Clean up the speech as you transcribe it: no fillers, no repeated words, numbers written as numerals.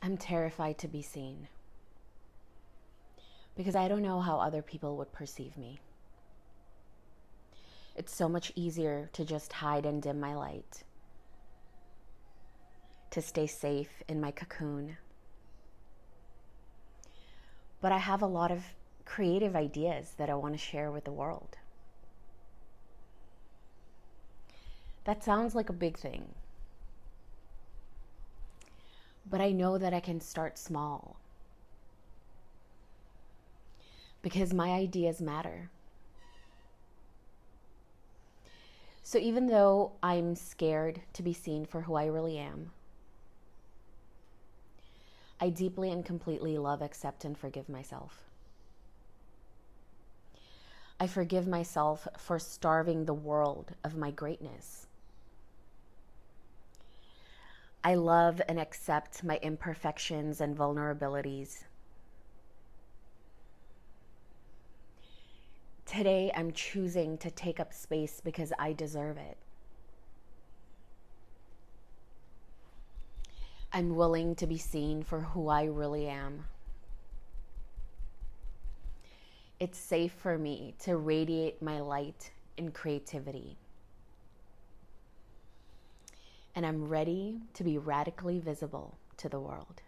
I'm terrified to be seen because I don't know how other people would perceive me. It's so much easier to just hide and dim my light, to stay safe in my cocoon. But I have a lot of creative ideas that I want to share with the world. That sounds like a big thing, but I know that I can start small because my ideas matter. So even though I'm scared to be seen for who I really am, I deeply and completely love, accept, and forgive myself. I forgive myself for starving the world of my greatness. I love and accept my imperfections and vulnerabilities. Today, I'm choosing to take up space because I deserve it. I'm willing to be seen for who I really am. It's safe for me to radiate my light and creativity. And I'm ready to be radically visible to the world.